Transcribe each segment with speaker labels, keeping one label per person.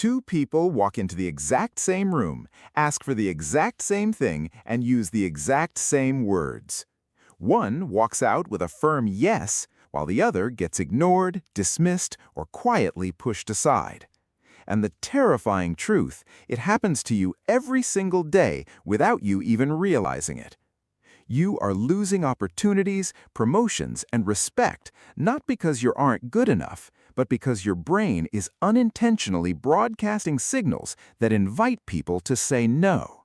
Speaker 1: Two people walk into the exact same room, ask for the exact same thing, and use the exact same words. One walks out with a firm yes, while the other gets ignored, dismissed, or quietly pushed aside. And the terrifying truth, it happens to you every single day without you even realizing it. You are losing opportunities, promotions, and respect, not because you aren't good enough, but because your brain is unintentionally broadcasting signals that invite people to say no.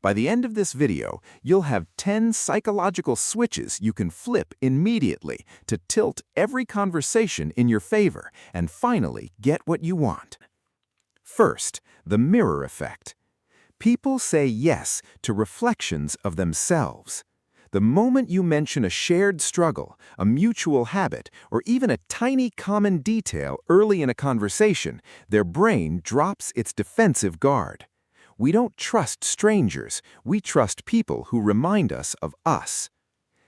Speaker 1: By the end of this video, you'll have 10 psychological switches you can flip immediately to tilt every conversation in your favor and finally get what you want. First, the mirror effect. People say yes to reflections of themselves. The moment you mention a shared struggle, a mutual habit, or even a tiny common detail early in a conversation, their brain drops its defensive guard. We don't trust strangers, we trust people who remind us of us.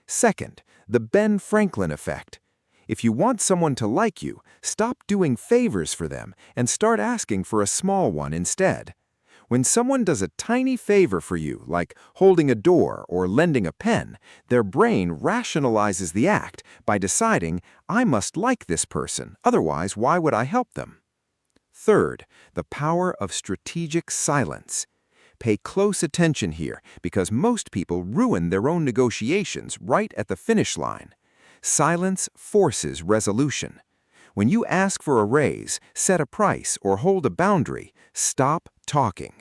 Speaker 1: Second, the Ben Franklin effect. If you want someone to like you, stop doing favors for them and start asking for a small one instead. When someone does a tiny favor for you, like holding a door or lending a pen, their brain rationalizes the act by deciding, I must like this person, otherwise why would I help them? Third, the power of strategic silence. Pay close attention here because most people ruin their own negotiations right at the finish line. Silence forces resolution. When you ask for a raise, set a price, or hold a boundary, stop talking.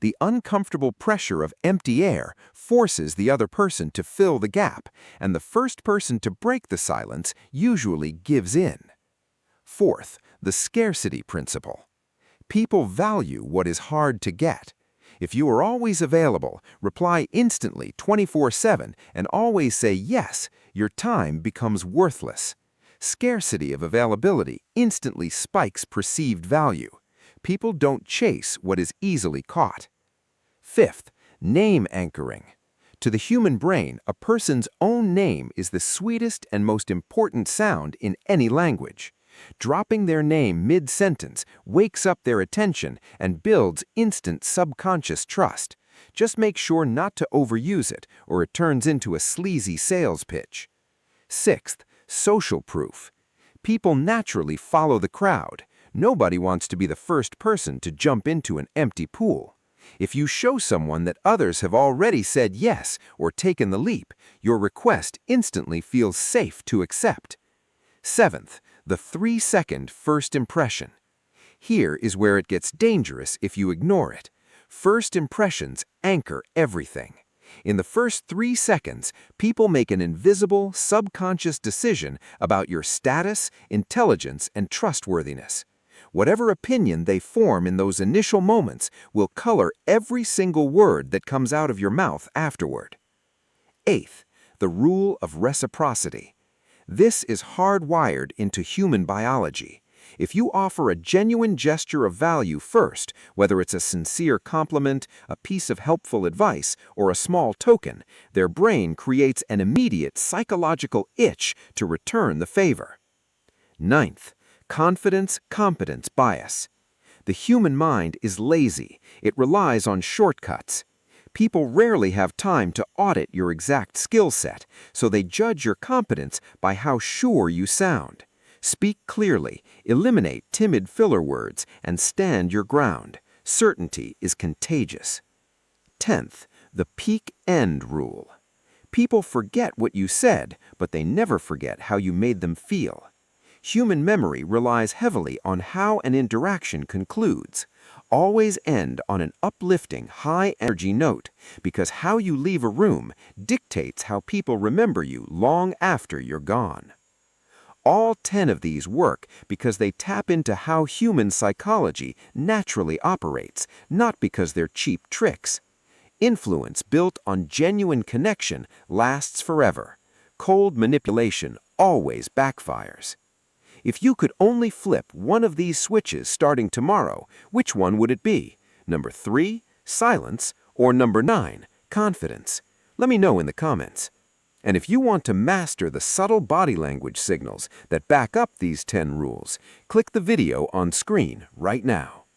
Speaker 1: The uncomfortable pressure of empty air forces the other person to fill the gap, and the first person to break the silence usually gives in. Fourth, the scarcity principle. People value what is hard to get. If you are always available, reply instantly 24/7, and always say yes, your time becomes worthless. Scarcity of availability instantly spikes perceived value. People don't chase what is easily caught. Fifth, name anchoring. To the human brain, a person's own name is the sweetest and most important sound in any language. Dropping their name mid-sentence wakes up their attention and builds instant subconscious trust. Just make sure not to overuse it, or it turns into a sleazy sales pitch. Sixth, social proof. People naturally follow the crowd. Nobody wants to be the first person to jump into an empty pool. If you show someone that others have already said yes or taken the leap, your request instantly feels safe to accept. Seventh, the 3-second first impression. Here is where it gets dangerous if you ignore it. First impressions anchor everything. In the first 3 seconds, people make an invisible, subconscious decision about your status, intelligence, and trustworthiness. Whatever opinion they form in those initial moments will color every single word that comes out of your mouth afterward. Eighth, the rule of reciprocity. This is hardwired into human biology. If you offer a genuine gesture of value first, whether it's a sincere compliment, a piece of helpful advice, or a small token, their brain creates an immediate psychological itch to return the favor. Ninth, confidence-competence bias. The human mind is lazy. It relies on shortcuts. People rarely have time to audit your exact skill set, so they judge your competence by how sure you sound. Speak clearly, eliminate timid filler words, and stand your ground. Certainty is contagious. 10th, the peak end rule. People forget what you said, but they never forget how you made them feel. Human memory relies heavily on how an interaction concludes. Always end on an uplifting, high-energy note, because how you leave a room dictates how people remember you long after you're gone. All 10 of these work because they tap into how human psychology naturally operates, not because they're cheap tricks. Influence built on genuine connection lasts forever. Cold manipulation always backfires. If you could only flip one of these switches starting tomorrow, which one would it be? Number 3, silence, or number 9, confidence? Let me know in the comments. And if you want to master the subtle body language signals that back up these 10 rules, click the video on screen right now.